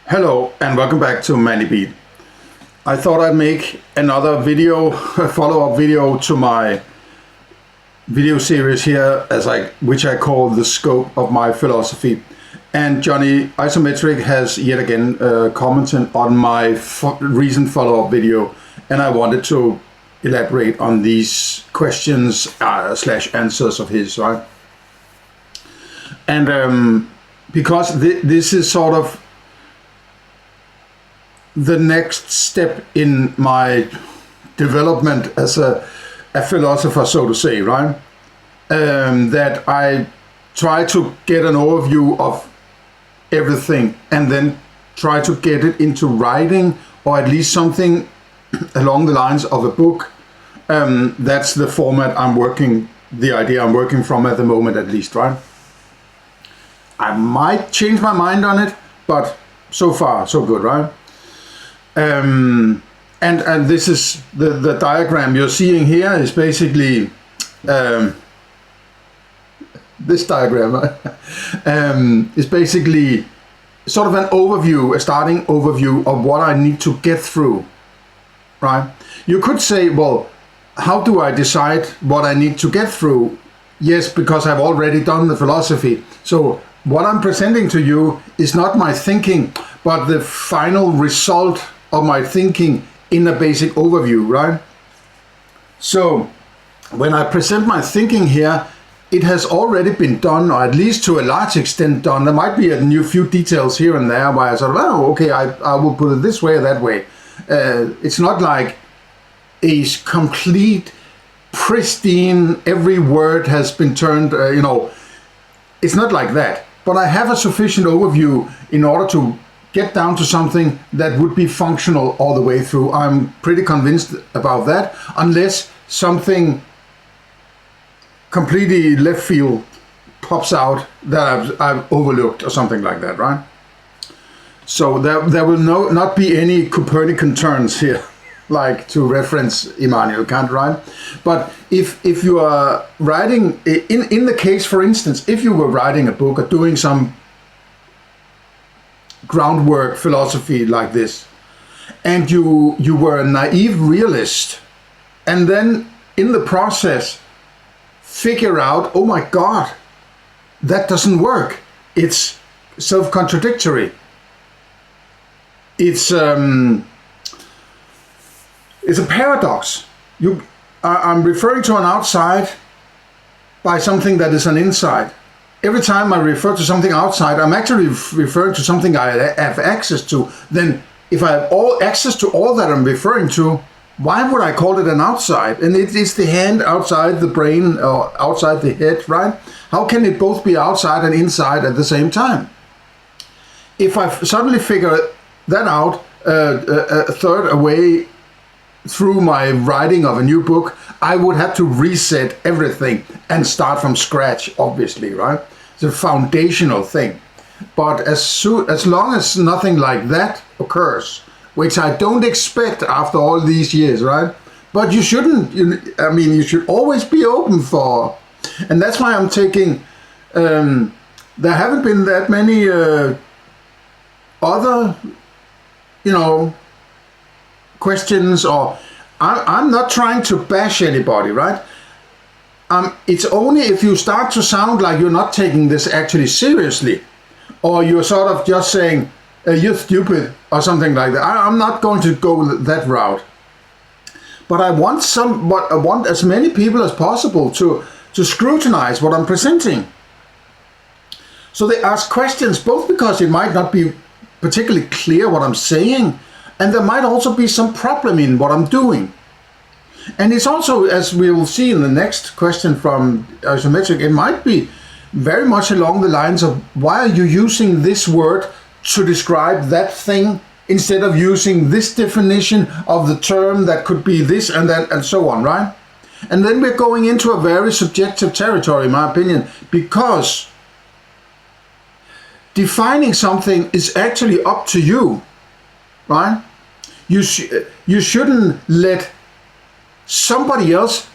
Hello and welcome back to Mandibil. I thought I'd make another video, a follow-up video to my video series here, which I call The Scope of My Philosophy. And Johnny Isometric has yet again commented on my recent follow-up video, and I wanted to elaborate on these questions slash answers of his, right? And because this is sort of the next step in my development as a philosopher, so to say, right? That I try to get an overview of everything and then try to get it into writing, or at least something along the lines of a book. That's the format the idea I'm working from at the moment, at least, right? I might change my mind on it, but so far so good, right? And this is the diagram you're seeing here is basically this diagram is basically sort of an overview, a starting overview of what I need to get through, right? You could say, well, how do I decide what I need to get through? Yes, because I've already done the philosophy. So what I'm presenting to you is not my thinking, but the final result of my thinking in a basic overview, right? So when I present my thinking here, it has already been done, or at least to a large extent done. There might be a few details here and there where I sort of, oh, okay, I will put it this way or that way. It's not like a complete, pristine, every word has been turned, it's not like that. But I have a sufficient overview in order to get down to something that would be functional all the way through. I'm pretty convinced about that, unless something completely left field pops out that I've overlooked or something like that, right? So there will not be any Copernican turns here, like to reference Immanuel Kant, right? But if you are writing, in the case, for instance, if you were writing a book or doing some groundwork philosophy like this, and you were a naive realist, and then in the process figure out, oh my God, that doesn't work. It's self-contradictory. It's a paradox. I'm referring to an outside by something that is an inside. Every time I refer to something outside, I'm actually referring to something I have access to. Then if I have all access to all that I'm referring to, why would I call it an outside? And it is the hand outside the brain or outside the head, right? How can it both be outside and inside at the same time? If I suddenly figure that out a third away through my writing of a new book, I would have to reset everything and start from scratch, obviously, right? It's a foundational thing. But as long as nothing like that occurs, which I don't expect after all these years, right? But you shouldn't, you should always be open for, and that's why I'm taking, there haven't been that many other, questions, or I'm not trying to bash anybody, right? It's only if you start to sound like you're not taking this actually seriously, or you're sort of just saying, you're stupid, or something like that. I'm not going to go that route. But I want as many people as possible to scrutinize what I'm presenting. So they ask questions, both because it might not be particularly clear what I'm saying, and there might also be some problem in what I'm doing. And it's also, as we will see in the next question from Isometric, it might be very much along the lines of, why are you using this word to describe that thing instead of using this definition of the term that could be this and that, and so on, right? And then we're going into a very subjective territory, in my opinion, because defining something is actually up to you, right? You shouldn't let somebody else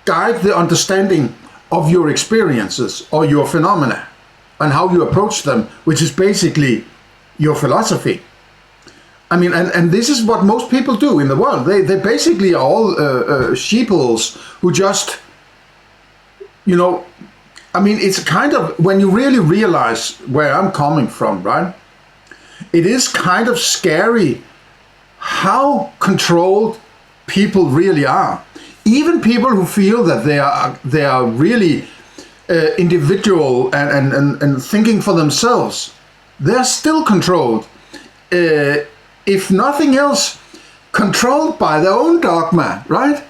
guide the understanding of your experiences or your phenomena and how you approach them, which is basically your philosophy. I mean, and this is what most people do in the world. They basically are all sheeples who just, you know, I mean, it's kind of, when you really realize where I'm coming from, right? It is kind of scary how controlled people really are. Even people who feel that they are really individual and thinking for themselves, they're still controlled. If nothing else, controlled by their own dogma, right?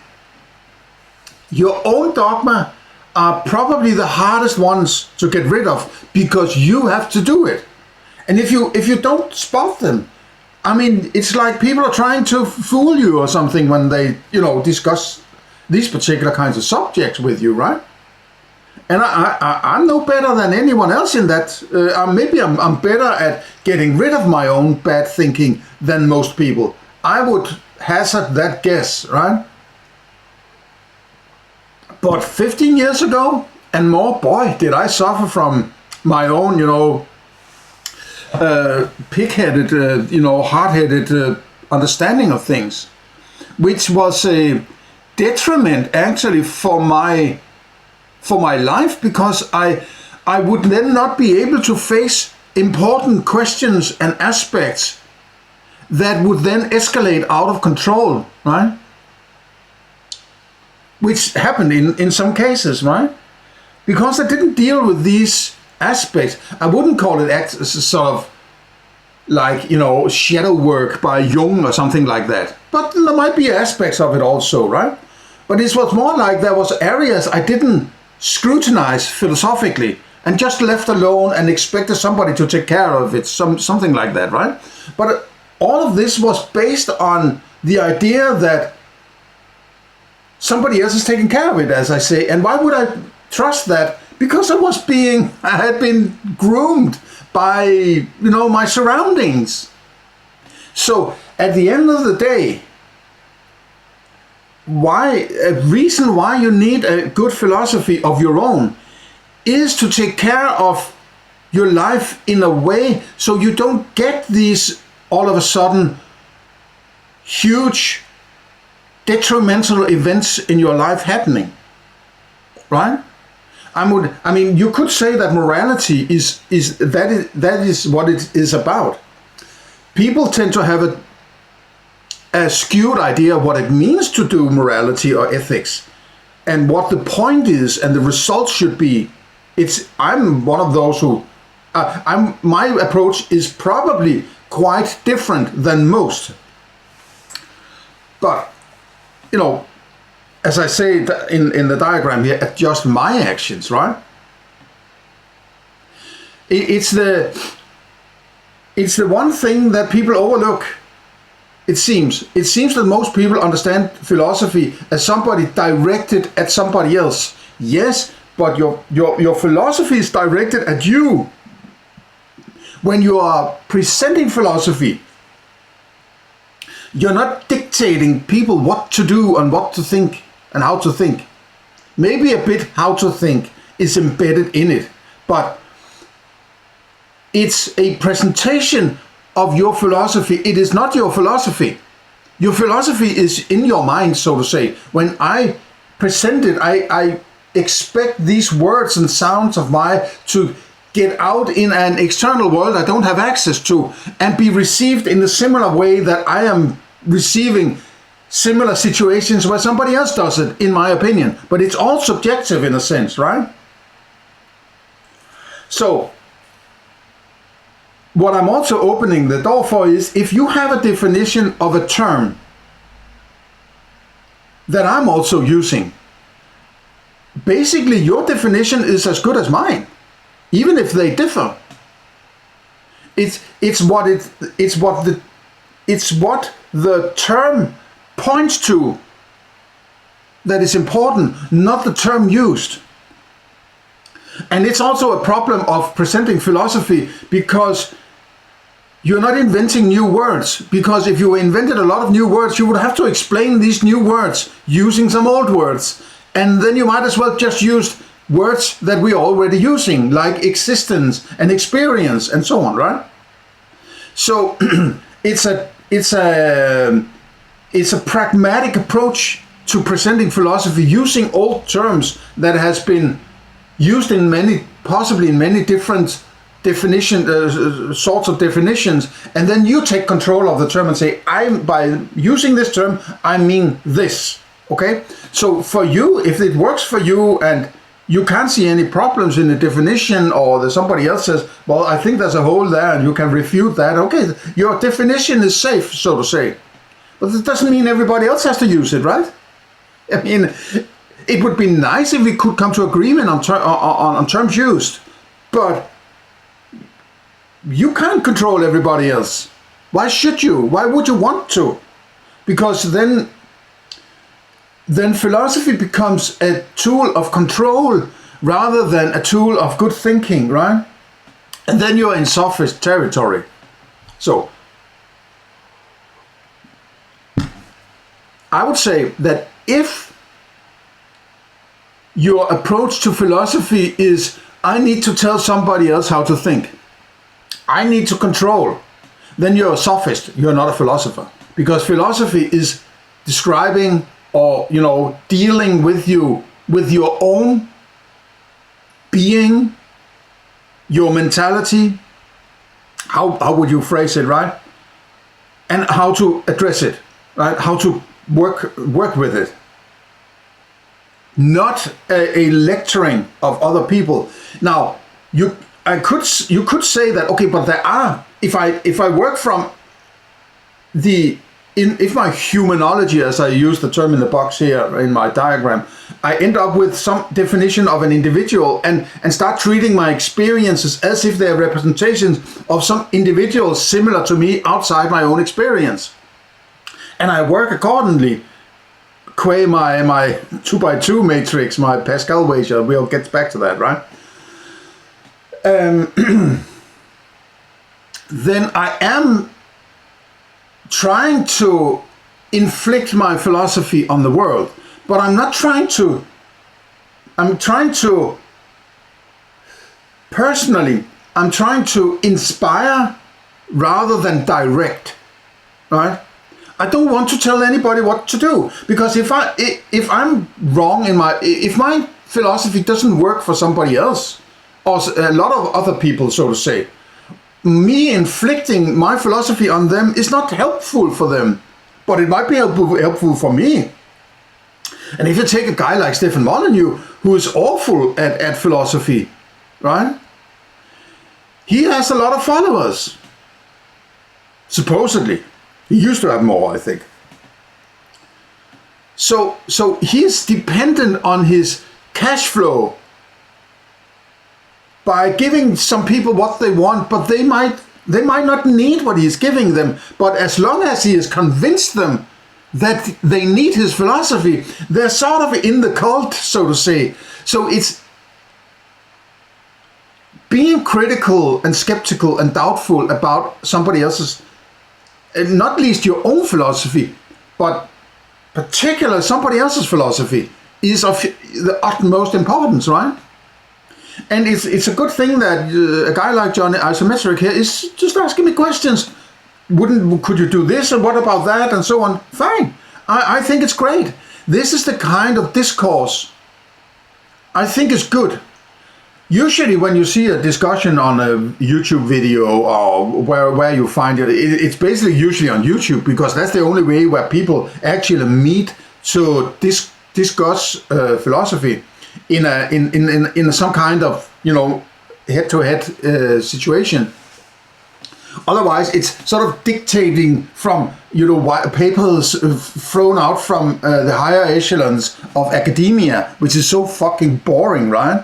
Your own dogma are probably the hardest ones to get rid of, because you have to do it. And if you don't spot them, I mean, it's like people are trying to fool you or something when they, you know, discuss these particular kinds of subjects with you, right? And I'm no better than anyone else in that. Maybe I'm better at getting rid of my own bad thinking than most people. I would hazard that guess, right? But 15 years ago and more, boy, did I suffer from my own, you know, pig-headed, you know, hard-headed understanding of things, which was a detriment actually for my life, because I would then not be able to face important questions and aspects that would then escalate out of control, right? Which happened in some cases, right? Because I didn't deal with these aspects. I wouldn't call it sort of like, you know, shadow work by Jung or something like that. But there might be aspects of it also, right? But it was more like there was areas I didn't scrutinize philosophically and just left alone and expected somebody to take care of it, something like that, right? But all of this was based on the idea that somebody else is taking care of it, as I say. And why would I trust that? Because I had been groomed by, you know, my surroundings. So at the end of the day, a reason why you need a good philosophy of your own is to take care of your life in a way so you don't get these all of a sudden huge detrimental events in your life happening, right? I mean, you could say that morality is what it is about. People tend to have a skewed idea of what it means to do morality or ethics, and what the point is and the result should be. I'm one of those who, my approach is probably quite different than most. But, you know, as I say in the diagram here, adjust my actions, right? It's the one thing that people overlook. It seems that most people understand philosophy as somebody directed at somebody else. Yes, but your philosophy is directed at you. When you are presenting philosophy, you're not dictating people what to do and what to think and how to think. Maybe a bit how to think is embedded in it, but it's a presentation of your philosophy. It is not your philosophy. Your philosophy is in your mind, so to say. When I present it, I expect these words and sounds of mine to get out in an external world I don't have access to, and be received in a similar way that I am receiving similar situations where somebody else does it, in my opinion. But it's all subjective in a sense, right? So what I'm also opening the door for is, if you have a definition of a term that I'm also using, basically your definition is as good as mine, even if they differ. It's what the term points to that is important, not the term used. And it's also a problem of presenting philosophy, because you're not inventing new words. Because if you invented a lot of new words, you would have to explain these new words using some old words. And then you might as well just use words that we're already using, like existence and experience and so on, right? So it's a pragmatic approach to presenting philosophy using old terms that has been used in possibly in many different sorts of definitions, and then you take control of the term and say, by using this term, I mean this. Okay? So for you, if it works for you and you can't see any problems in the definition, or somebody else says, well, I think there's a hole there and you can refute that, okay, your definition is safe, so to say. But it doesn't mean everybody else has to use it, right? I mean, it would be nice if we could come to agreement on terms used, but you can't control everybody else. Why should you? Why would you want to? Because then philosophy becomes a tool of control rather than a tool of good thinking, right? And then you're in sophist territory. So I would say that if your approach to philosophy is, I need to tell somebody else how to think, I need to control, then you're a sophist, you're not a philosopher. Because philosophy is describing or, dealing with your own being, your mentality, how would you phrase it, right? And how to address it, right? How to work with it. Not a lecturing of other people. Now, you could say that, okay, but there are, if I work from if my humanology, as I use the term in the box here in my diagram, I end up with some definition of an individual and start treating my experiences as if they're representations of some individual similar to me outside my own experience. And I work accordingly, qua my 2x2 matrix, my Pascal wager. We'll get back to that, right? Then I am trying to inflict my philosophy on the world, but I'm trying to inspire rather than direct, right? I don't want to tell anybody what to do, because if I'm wrong if my philosophy doesn't work for somebody else, or a lot of other people, so to say, me inflicting my philosophy on them is not helpful for them, but it might be helpful for me. And if you take a guy like Stefan Molyneux, who is awful at philosophy, right? He has a lot of followers, supposedly. He used to have more, I think. So he's dependent on his cash flow by giving some people what they want, but they might not need what he's giving them. But as long as he has convinced them that they need his philosophy, they're sort of in the cult, so to say. So it's being critical and skeptical and doubtful about somebody else's, not least your own philosophy, but particularly somebody else's philosophy, is of the utmost importance, right? And it's a good thing that a guy like John Isometric here is just asking me questions. Could you do this, and what about that, and so on? Fine. I think it's great. This is the kind of discourse I think is good. Usually when you see a discussion on a YouTube video or where you find it, it's basically usually on YouTube, because that's the only way where people actually meet to discuss philosophy in some kind of head-to-head situation. Otherwise, it's sort of dictating from papers thrown out from the higher echelons of academia, which is so fucking boring, right?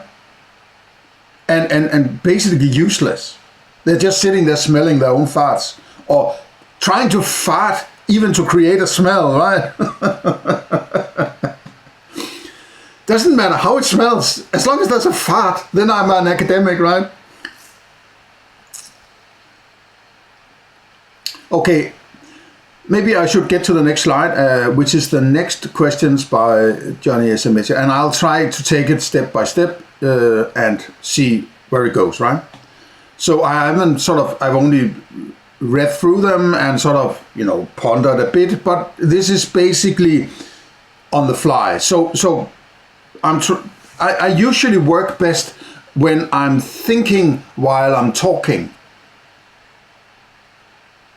And basically useless. They're just sitting there smelling their own farts, or trying to fart even to create a smell, right? Doesn't matter how it smells, as long as there's a fart, then I'm an academic, right? Okay, maybe I should get to the next slide, which is the next questions by Johnny SMH, and I'll try to take it step by step and see where it goes, right? So I've only read through them and sort of, pondered a bit, but this is basically on the fly. So I usually work best when I'm thinking while I'm talking.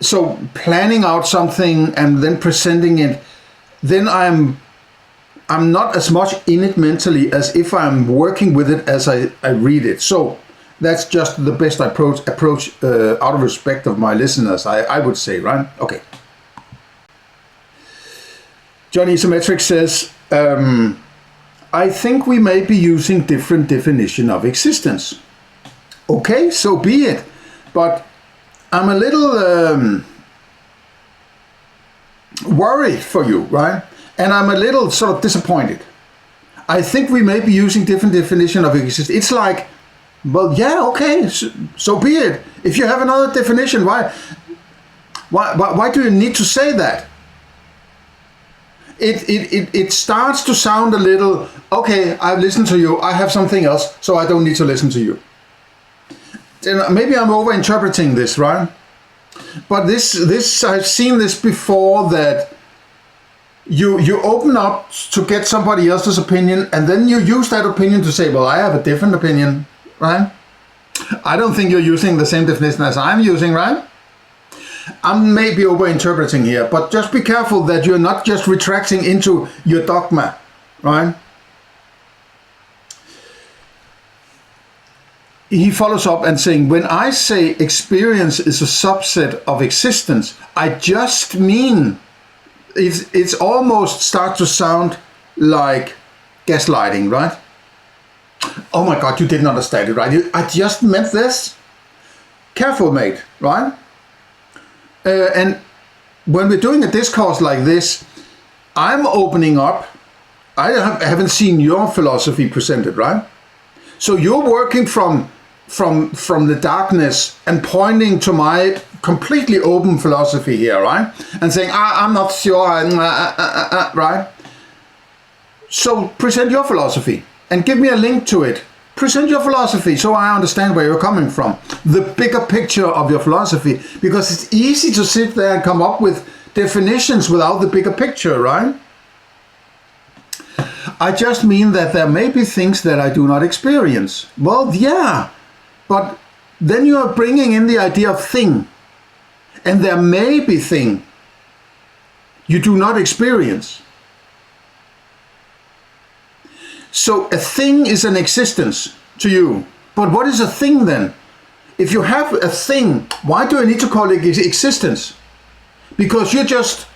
So planning out something and then presenting it, then I'm not as much in it mentally as if I'm working with it as I read it. So that's just the best approach out of respect of my listeners, I would say, right? Okay. Johnny Isometric says, I think we may be using different definition of existence. Okay, so be it. But I'm a little worried for you, right? And I'm a little sort of disappointed. I think we may be using different definition of existence. It's like, well, yeah, okay, so be it. If you have another definition, why do you need to say that? It starts to sound a little, okay, I've listened to you, I have something else, so I don't need to listen to you. And maybe I'm over-interpreting this, right? But this I've seen this before, that you open up to get somebody else's opinion, and then you use that opinion to say, well, I have a different opinion, right? I don't think you're using the same definition as I'm using, right? I'm maybe over-interpreting here, but just be careful that you're not just retracting into your dogma, right? He follows up and saying, when I say experience is a subset of existence, I just mean it's almost start to sound like gaslighting, right? Oh my God, you didn't understand it, right? I just meant this. Careful, mate, right? And when we're doing a discourse like this, I'm opening up. I haven't seen your philosophy presented, right? So you're working from the darkness and pointing to my completely open philosophy here, right? And saying, I'm not sure, right? So present your philosophy and give me a link to it. Present your philosophy so I understand where you're coming from. The bigger picture of your philosophy, because it's easy to sit there and come up with definitions without the bigger picture, right? I just mean that there may be things that I do not experience. Well, yeah, but then you are bringing in the idea of thing. And there may be thing you do not experience. So a thing is an existence to you. But what is a thing then? If you have a thing, why do I need to call it existence? Because you're just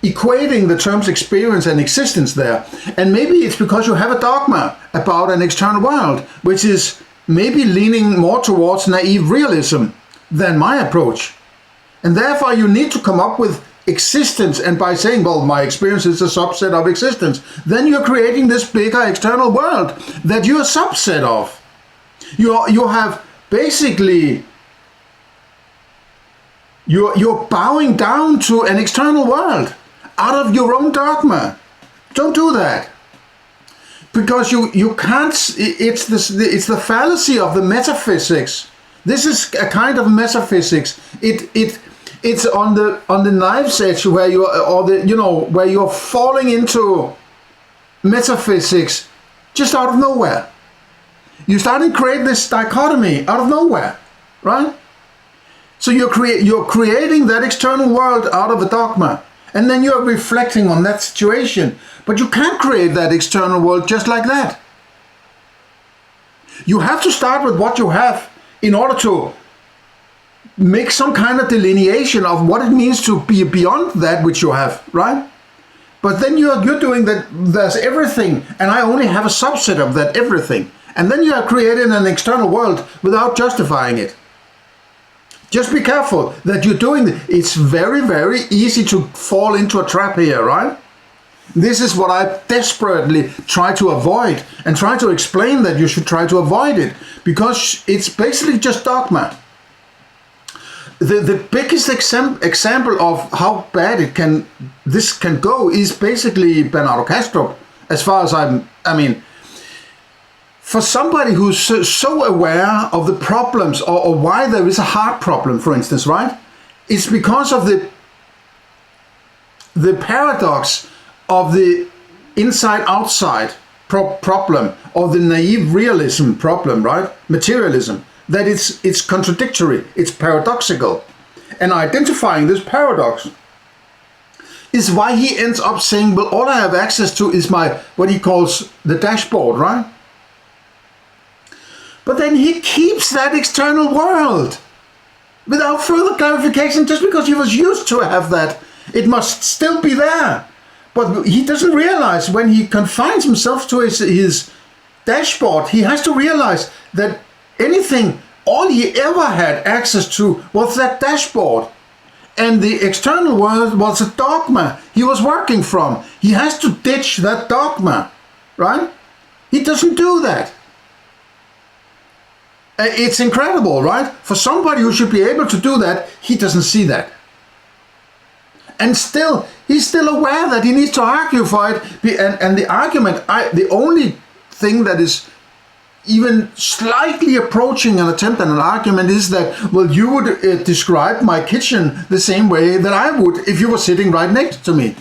equating the terms experience and existence there. And maybe it's because you have a dogma about an external world, which is maybe leaning more towards naive realism than my approach. And therefore you need to come up with existence, and by saying, well, my experience is a subset of existence, then you're creating this bigger external world that you're a subset of. You have basically, you're bowing down to an external world out of your own dogma. Don't do that, because you can't. It's the fallacy of the metaphysics. This is a kind of metaphysics. It's on the knife's edge where where you're falling into metaphysics just out of nowhere. You start to create this dichotomy out of nowhere, right? So you're creating that external world out of a dogma, and then you're reflecting on that situation. But you can't create that external world just like that. You have to start with what you have in order to make some kind of delineation of what it means to be beyond that which you have, right? But then you're doing that, there's everything, and I only have a subset of that everything. And then you are creating an external world without justifying it. Just be careful that you're doing it. It's very, very easy to fall into a trap here, right? This is what I desperately try to avoid, and try to explain that you should try to avoid it, because it's basically just dogma. The biggest example of how bad this can go is basically Bernardo Castro, as far as I mean, for somebody who's so aware of the problems, or why there is a heart problem, for instance, right? It's because of the paradox of the inside-outside problem, or the naive realism problem, right? Materialism, that it's contradictory, it's paradoxical. And identifying this paradox is why he ends up saying, well, all I have access to is my, what he calls the dashboard, right? But then he keeps that external world without further clarification, just because he was used to have that. It must still be there. But he doesn't realize, when he confines himself to his dashboard, he has to realize that all he ever had access to was that dashboard. And the external world was a dogma he was working from. He has to ditch that dogma, right? He doesn't do that. It's incredible, right? For somebody who should be able to do that, he doesn't see that. And still, he's still aware that he needs to argue for it. And the argument, the only thing that is even slightly approaching an attempt at an argument is that, well, you would describe my kitchen the same way that I would if you were sitting right next to me.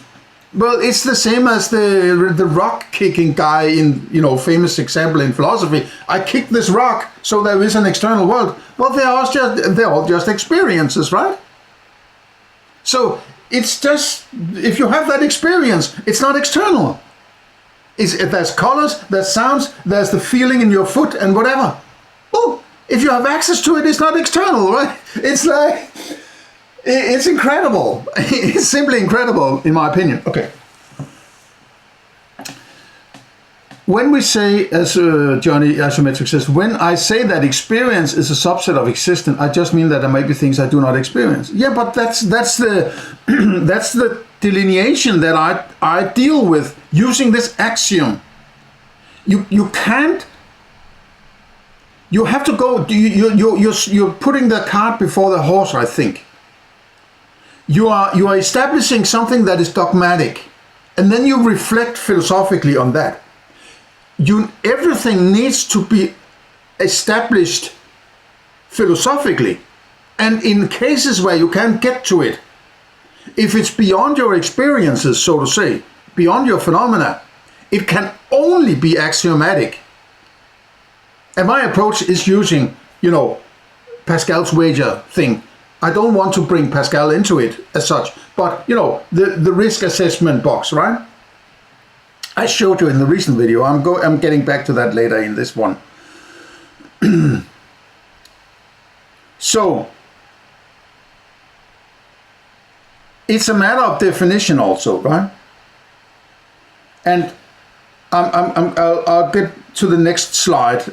Well, it's the same as the rock kicking guy in, famous example in philosophy. I kick this rock, so there is an external world. Well, they're all just experiences, right? So it's just, if you have that experience, it's not external. There's colors, there's sounds, there's the feeling in your foot and whatever. Oh, if you have access to it, it's not external, right? It's like, it's incredible. It's simply incredible, in my opinion. Okay. When we say, as Johnny Isometric says, when I say that experience is a subset of existence, I just mean that there may be things I do not experience. Yeah, but that's the that's the delineation that I deal with using this axiom. You can't. You have to go. You're putting the cart before the horse, I think. You are establishing something that is dogmatic, and then you reflect philosophically on that. Everything needs to be established philosophically, and in cases where you can't get to it, if it's beyond your experiences, so to say, beyond your phenomena, it can only be axiomatic. And my approach is using, Pascal's wager thing. I don't want to bring Pascal into it as such, but the risk assessment box, right? I showed you in the recent video. I'm getting back to that later in this one. So it's a matter of definition also, right? And I'll get to the next slide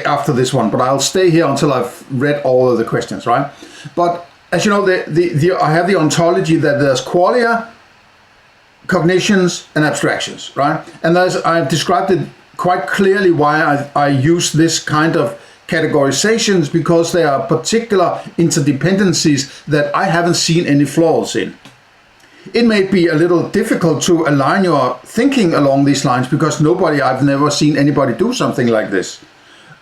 after this one, but I'll stay here until I've read all of the questions, right? But as you know, I have the ontology that there's qualia, cognitions, and abstractions, right? And I've described it quite clearly why I use this kind of categorizations, because there are particular interdependencies that I haven't seen any flaws in. It may be a little difficult to align your thinking along these lines, because I've never seen anybody do something like this.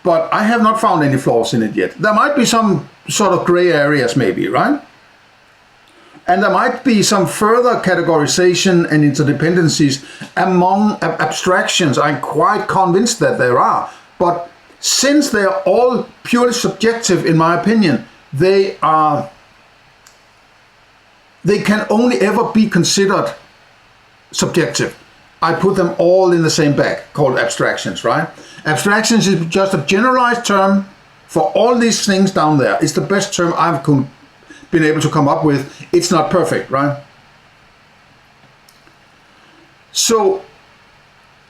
But I have not found any flaws in it yet. There might be some sort of gray areas maybe, right? And there might be some further categorization and interdependencies among abstractions. I'm quite convinced that there are. But since they are all purely subjective, in my opinion, they can only ever be considered subjective. I put them all in the same bag, called abstractions, right? Abstractions is just a generalized term for all these things down there. It's the best term I've been able to come up with. It's not perfect, right? So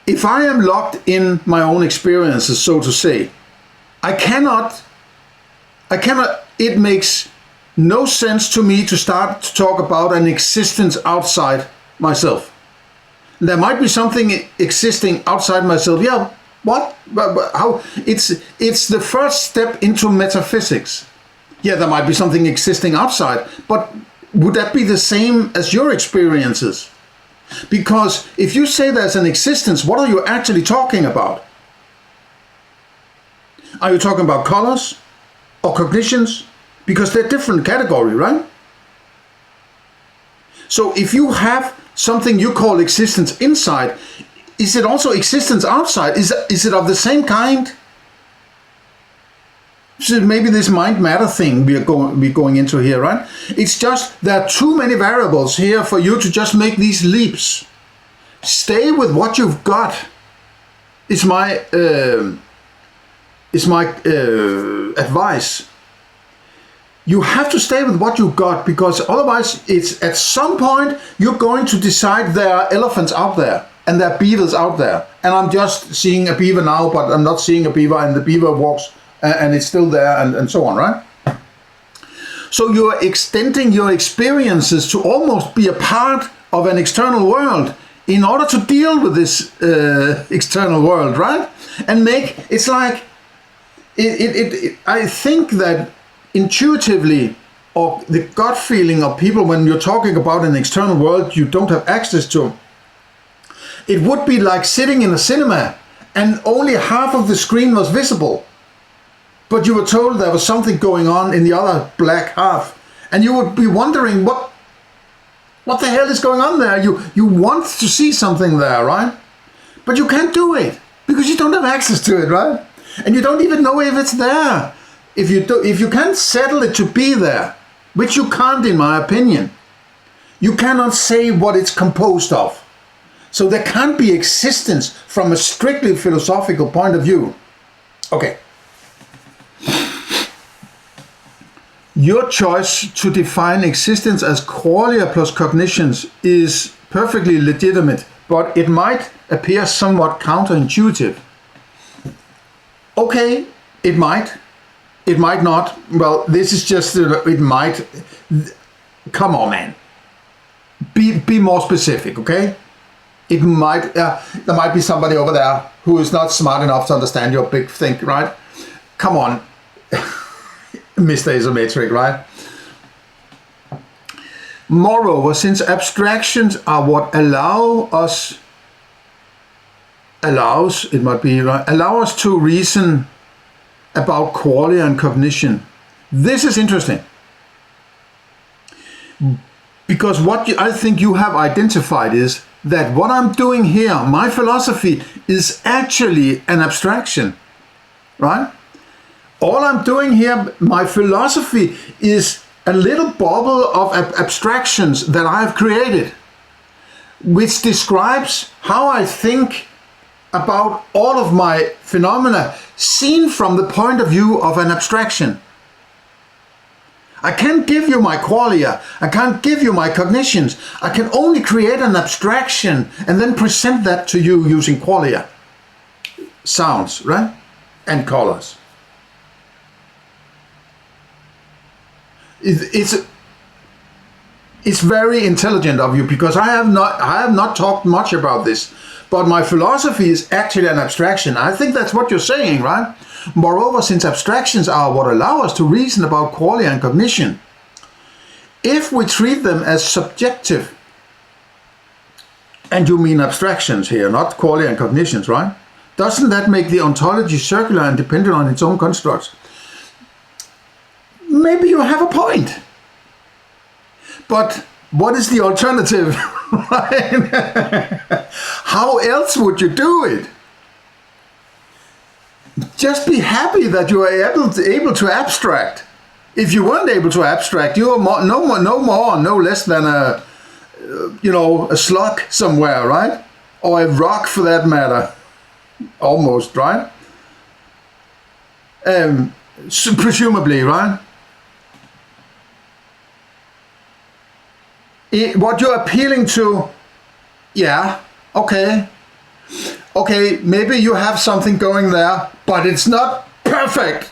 if I am locked in my own experiences, so to say, I cannot, it makes no sense to me to start to talk about an existence outside myself. There might be something existing outside myself. Yeah, what? How? It's the first step into metaphysics. Yeah, there might be something existing outside, but would that be the same as your experiences? Because if you say there's an existence, what are you actually talking about? Are you talking about colors or cognitions? because they're different category, right? So if you have something you call existence inside, is it also existence outside? Is it of the same kind? So maybe this mind matter thing we're going into here, right? It's just there are too many variables here for you to just make these leaps. Stay with what you've got. Is my advice. You have to stay with what you got, because otherwise it's at some point you're going to decide there are elephants out there and there are beavers out there, and I'm just seeing a beaver now, but I'm not seeing a beaver, and the beaver walks and it's still there, and so on, right? So you're extending your experiences to almost be a part of an external world in order to deal with this external world, right? And it's like I think that intuitively, or the gut feeling of people when you're talking about an external world you don't have access to, it would be like sitting in a cinema and only half of the screen was visible, but you were told there was something going on in the other black half, and you would be wondering what the hell is going on there. You want to see something there, right? But you can't do it because you don't have access to it, right? And you don't even know if it's there. If you can't settle it to be there, which you can't, in my opinion, you cannot say what it's composed of. So there can't be existence from a strictly philosophical point of view. Okay. Your choice to define existence as qualia plus cognitions is perfectly legitimate, but it might appear somewhat counterintuitive. Okay, it might. It might not. Well, this is just, it might. Come on, man. Be more specific, okay? It might, there might be somebody over there who is not smart enough to understand your big thing, right? Come on, Mr. Isometric, right? Moreover, since abstractions are what allow us to reason about qualia and cognition. This is interesting, because what I think you have identified is that what I'm doing here, my philosophy, is actually an abstraction, right? All I'm doing here, my philosophy, is a little bubble of abstractions that I've created, which describes how I think about all of my phenomena seen from the point of view of an abstraction. I can't give you my qualia, I can't give you my cognitions. I can only create an abstraction and then present that to you using qualia. Sounds, right? And colors. It's very intelligent of you, because I have not talked much about this, but my philosophy is actually an abstraction. I think that's what you're saying, right? Moreover, since abstractions are what allow us to reason about qualia and cognition, if we treat them as subjective, and you mean abstractions here, not qualia and cognitions, right? Doesn't that make the ontology circular and dependent on its own constructs? Maybe you have a point. But what is the alternative? How else would you do it? Just be happy that you are able to abstract. If you weren't able to abstract, you are no less than a slug somewhere, right? Or a rock, for that matter, almost, right? Presumably, right? What you're appealing to, yeah, okay, maybe you have something going there, but it's not perfect.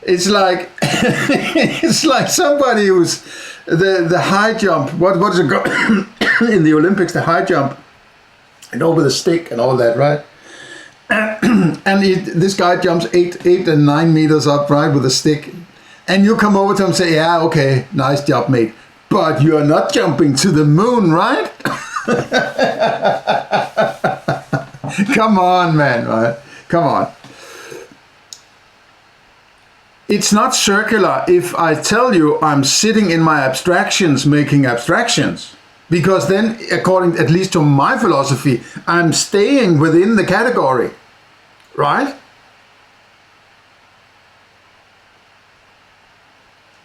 It's like it's like somebody who's the high jump. What is it in the Olympics? The high jump, and over the stick and all that, right? And this guy jumps 8 and 9 meters up, right, with a stick. And you come over to him and say, yeah, okay, nice job, mate. But you're not jumping to the moon, right? Come on, man, right? Come on. it's not circular if I tell you I'm sitting in my abstractions making abstractions, because then, according at least to my philosophy, I'm staying within the category, right?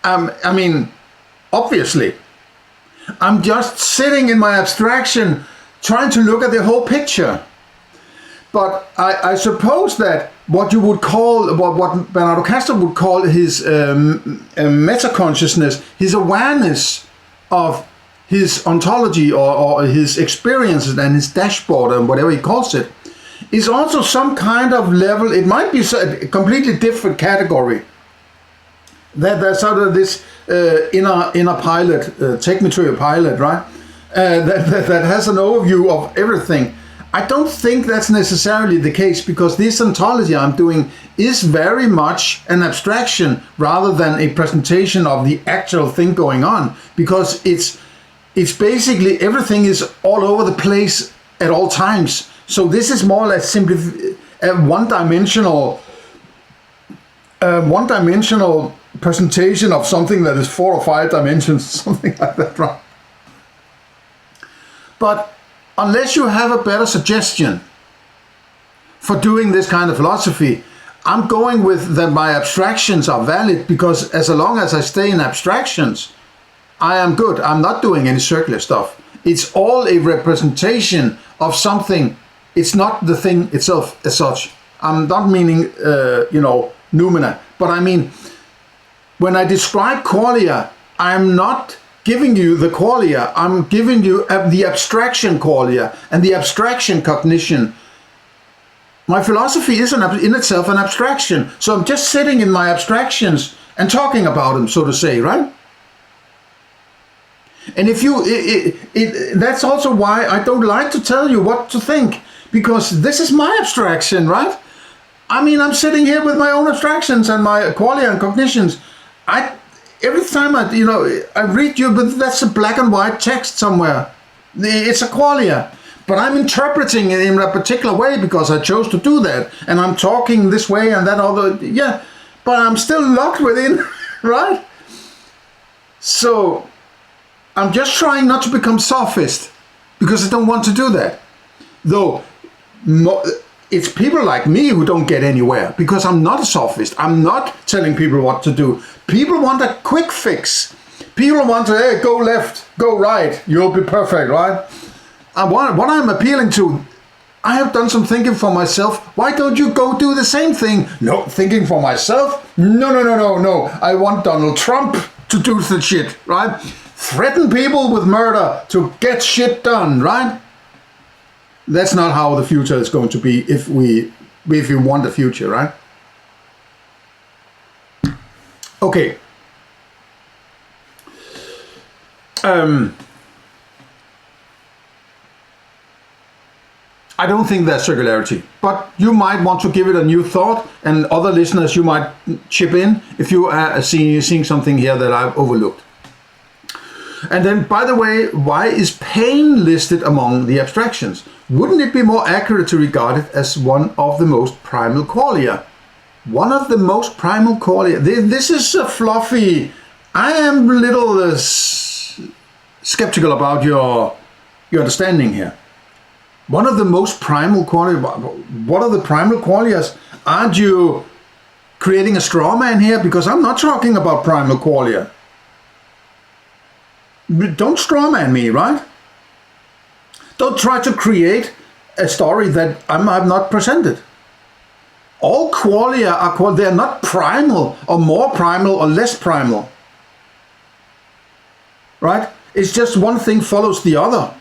I mean, obviously, I'm just sitting in my abstraction trying to look at the whole picture. But I suppose that what you would call, what Bernardo Castro would call his meta-consciousness, his awareness of his ontology or his experiences and his dashboard and whatever he calls it, is also some kind of level. It might be a completely different category. That there's sort of this inner pilot, take me to your pilot, right? That has an overview of everything. I don't think that's necessarily the case, because this ontology I'm doing is very much an abstraction rather than a presentation of the actual thing going on, because it's basically everything is all over the place at all times. So this is more or less simply a one-dimensional presentation of something that is 4 or 5 dimensions, something like that, right? But unless you have a better suggestion for doing this kind of philosophy, I'm going with that my abstractions are valid, because as long as I stay in abstractions, I am good. I'm not doing any circular stuff. It's all a representation of something. It's not the thing itself as such. I'm not meaning, noumena, but I mean, when I describe qualia, I'm not giving you the qualia, I'm giving you the abstraction qualia and the abstraction cognition. My philosophy is in itself an abstraction, so I'm just sitting in my abstractions and talking about them, so to say, right? And if you, that's also why I don't like to tell you what to think, because this is my abstraction, right? I mean, I'm sitting here with my own abstractions and my qualia and cognitions. Every time I read you, but that's a black and white text somewhere. It's a qualia, but I'm interpreting it in a particular way because I chose to do that, and I'm talking this way and that other. Yeah, but I'm still locked within, right? So I'm just trying not to become sophist, because I don't want to do that. Though it's people like me who don't get anywhere, because I'm not a sophist. I'm not telling people what to do. People want a quick fix. People want to, hey, go left, go right, you'll be perfect, right? And what I'm appealing to, I have done some thinking for myself. Why don't you go do the same thing? No, thinking for myself? No. I want Donald Trump to do the shit, right? Threaten people with murder to get shit done, right? That's not how the future is going to be if we want the future, right? Okay. I don't think that's circularity, but you might want to give it a new thought, and other listeners, you might chip in if you are seeing something here that I've overlooked. And then, by the way, why is pain listed among the abstractions? Wouldn't it be more accurate to regard it as one of the most primal qualia? One of the most primal qualia. This is a fluffy. I am a little skeptical about your understanding here. One of the most primal qualia. What are the primal qualias? Aren't you creating a straw man here? Because I'm not talking about primal qualia. Don't straw man me, right? Don't try to create a story that I've not presented. All qualia are they're not primal or more primal or less primal. Right? It's just one thing follows the other.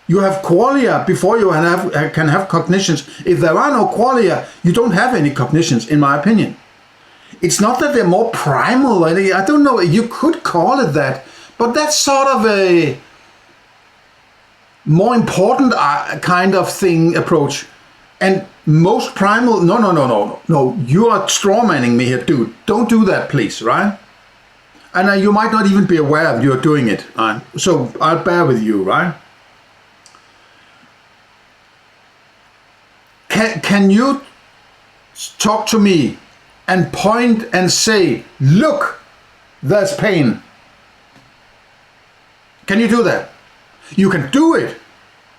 You have qualia before you can have cognitions. If there are no qualia, you don't have any cognitions, in my opinion. It's not that they're more primal. I don't know, you could call it that, but that's sort of a more important kind of thing approach. And most primal, no, you are strawmanning me here, dude. Don't do that, please, right? And you might not even be aware of you're doing it, right? So I'll bear with you, right? Can you talk to me and point and say, look, there's pain. Can you do that? You can do it,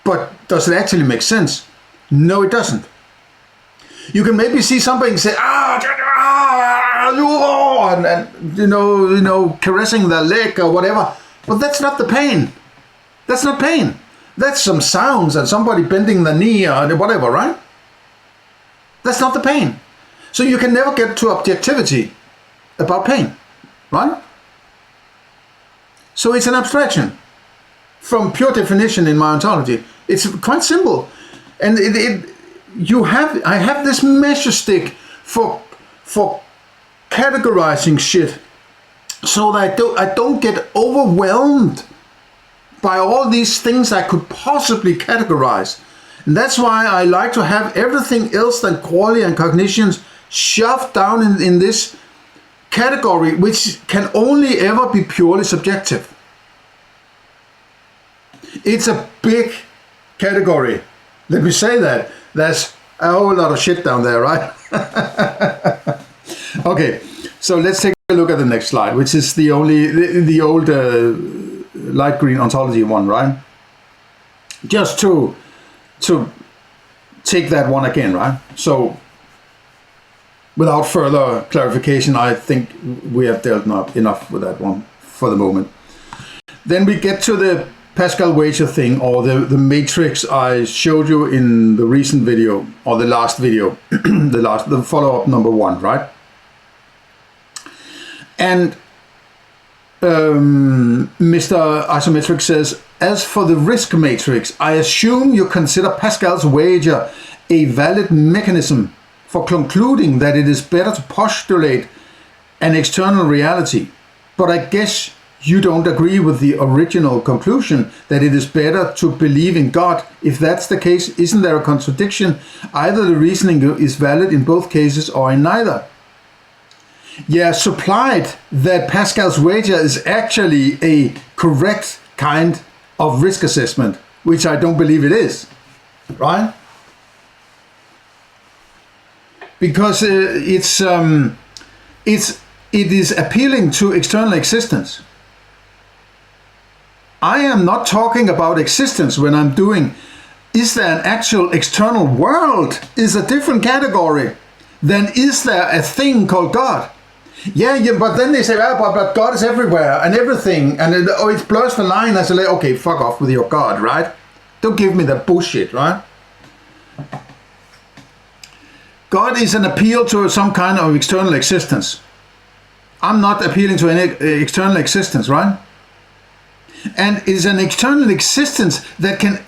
but does it actually make sense? No, it doesn't. You can maybe see somebody and say, and you know, caressing their leg or whatever, but that's not the pain. That's not pain. That's some sounds and somebody bending the knee or whatever, right? That's not the pain. So you can never get to objectivity about pain, right? So it's an abstraction from pure definition in my ontology. It's quite simple. And I have this measure stick for categorizing shit so that I don't get overwhelmed by all these things I could possibly categorize. And that's why I like to have everything else than quality and cognitions shoved down in this category, which can only ever be purely subjective. It's a big category. Let me say that. There's a whole lot of shit down there, right? Okay, so let's take a look at the next slide, which is the old light green ontology one, right? Just to take that one again, right? So without further clarification, I think we have dealt enough with that one for the moment. Then we get to the Pascal wager thing, or the matrix I showed you in the recent video, or the last video, the follow-up number 1, right? And Mr. Isometric says, as for the risk matrix, I assume you consider Pascal's wager a valid mechanism for concluding that it is better to postulate an external reality, but I guess you don't agree with the original conclusion that it is better to believe in God. If that's the case, isn't there a contradiction? Either the reasoning is valid in both cases or in neither. Yeah, supplied that Pascal's wager is actually a correct kind of risk assessment, which I don't believe it is, right? Because it is appealing to external existence. I am not talking about existence when I'm doing, is there an actual external world, is a different category than is there a thing called God. Yeah, but then they say, but God is everywhere and everything, and it blurs the line. I say, okay, fuck off with your God, right? Don't give me that bullshit, right? God is an appeal to some kind of external existence. I'm not appealing to any external existence, right? And it is an external existence that can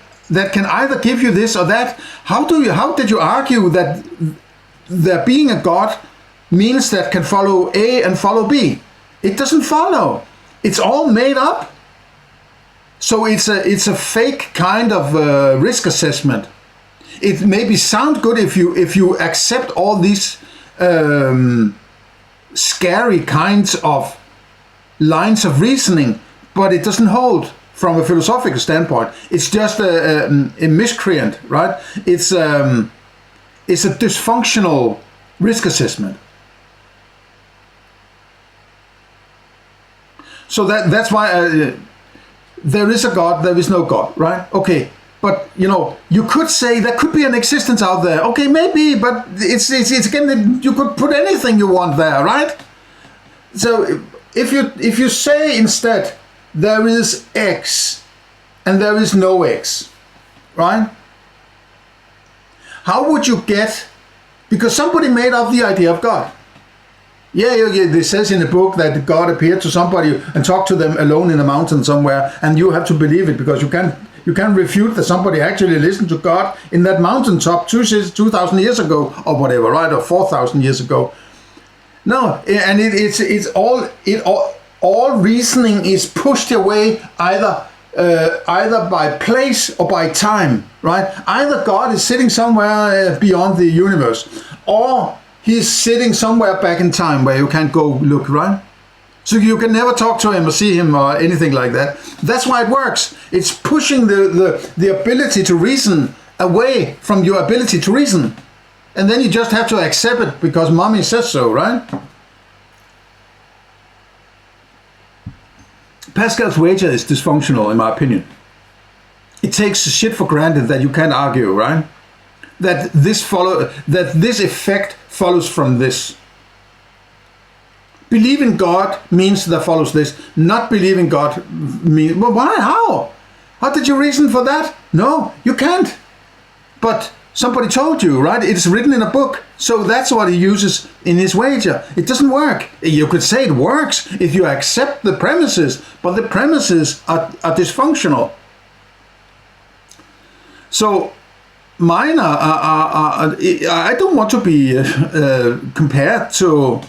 either give you this or that. How did you argue that there being a God means that can follow A and follow B? It doesn't follow. It's all made up. So it's a fake kind of risk assessment. It maybe sound good if you accept all these scary kinds of lines of reasoning, but it doesn't hold from a philosophical standpoint. It's just a miscreant, right? It's a dysfunctional risk assessment. So that's why there is a God, there is no God, right? Okay, but you could say there could be an existence out there. Okay, maybe, but it's again, you could put anything you want there, right? So if you say instead there is X and there is no X, right? How would you get, because somebody made up the idea of God. Yeah, it says in the book that God appeared to somebody and talked to them alone in a mountain somewhere, and you have to believe it because you can't refute that somebody actually listened to God in that mountaintop 2,000 years ago or whatever, right? Or 4,000 years ago. No, and all reasoning is pushed away either by place or by time, right? Either God is sitting somewhere beyond the universe, or he's sitting somewhere back in time where you can't go look, right? So you can never talk to him or see him or anything like that. That's why it works. It's pushing the ability to reason away from your ability to reason. And then you just have to accept it because mommy says so, right? Pascal's wager is dysfunctional, in my opinion. It takes shit for granted that you can't argue, right? That this effect follows from this. Believe in God means that follows this. Not believe in God means, well, why? How? How did you reason for that? No, you can't. But somebody told you, right? It's written in a book. So that's what he uses in his wager. It doesn't work. You could say it works if you accept the premises, but the premises are dysfunctional. So mine are I don't want to be compared to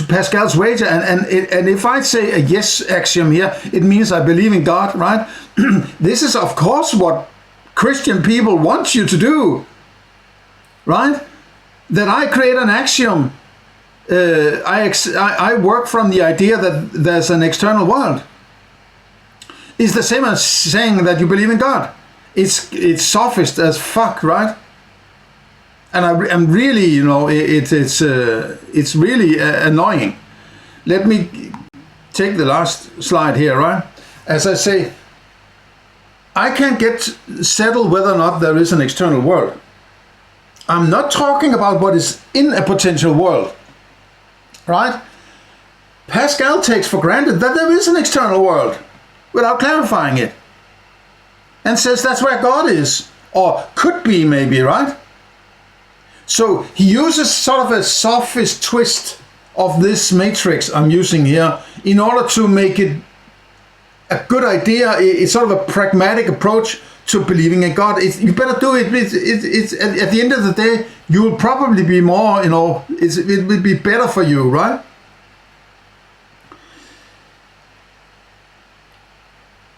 Pascal's wager, and if I say a yes axiom here, it means I believe in God, right? This is of course what Christian people want you to do, right? That I create an axiom. I work from the idea that there's an external world. It's the same as saying that you believe in God. It's sophist as fuck, right? And I'm really, you know, it's really annoying. Let me take the last slide here, right? As I say, I can't get settled whether or not there is an external world. I'm not talking about what is in a potential world, right? Pascal takes for granted that there is an external world without clarifying it, and says that's where God is, or could be maybe, right? So he uses sort of a sophist twist of this matrix I'm using here in order to make it a good idea. It's sort of a pragmatic approach to believing in God. You better do it. It's at the end of the day, you will probably be more, you know, it will be better for you, right?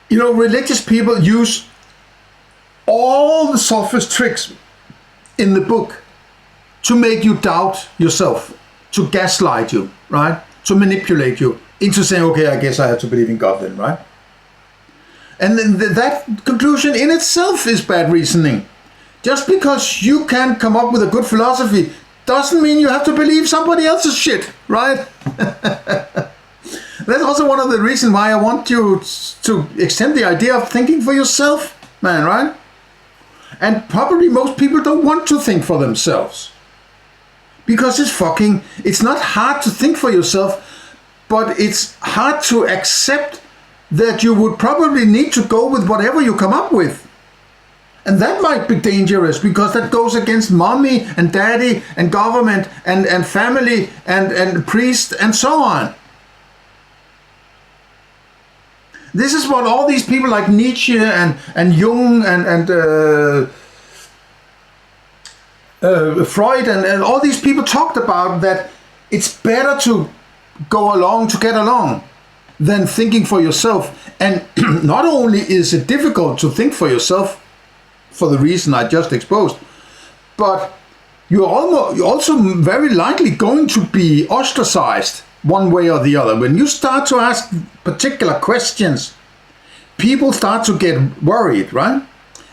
You know, religious people use all the sophist tricks in the book to make you doubt yourself, to gaslight you, right? To manipulate you into saying, okay, I guess I have to believe in God then, right? And then that conclusion in itself is bad reasoning. Just because you can come up with a good philosophy doesn't mean you have to believe somebody else's shit, right? That's also one of the reasons why I want you to extend the idea of thinking for yourself, man, right? And probably most people don't want to think for themselves. Because it's not hard to think for yourself, but it's hard to accept that you would probably need to go with whatever you come up with. And that might be dangerous because that goes against mommy and daddy and government and family and priest and so on. This is what all these people like Nietzsche and Jung and Freud and all these people talked about, that it's better to go along to get along than thinking for yourself. And not only is it difficult to think for yourself for the reason I just exposed, but you're also very likely going to be ostracized one way or the other. When you start to ask particular questions, people start to get worried, right?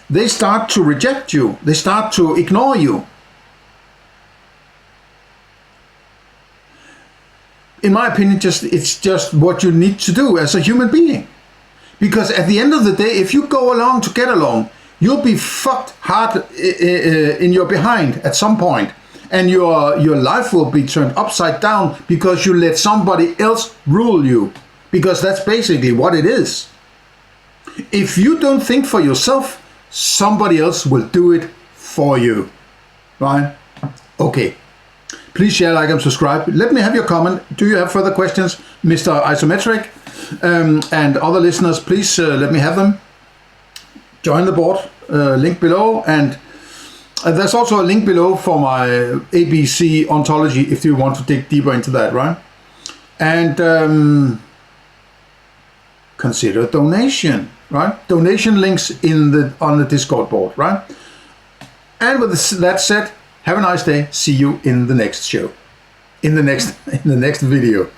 They start to reject you. They start to ignore you. In my opinion, it's just what you need to do as a human being. Because at the end of the day, if you go along to get along, you'll be fucked hard in your behind at some point. And your life will be turned upside down because you let somebody else rule you. Because that's basically what it is. If you don't think for yourself, somebody else will do it for you. Right? Okay. Please share, like, and subscribe. Let me have your comment. Do you have further questions, Mr. Isometric? And other listeners, please let me have them. Join the board. Link below. And there's also a link below for my ABC ontology if you want to dig deeper into that, right? And consider donation, right? Donation links on the Discord board, right? And with that said, have a nice day. See you in the next show. In the next video.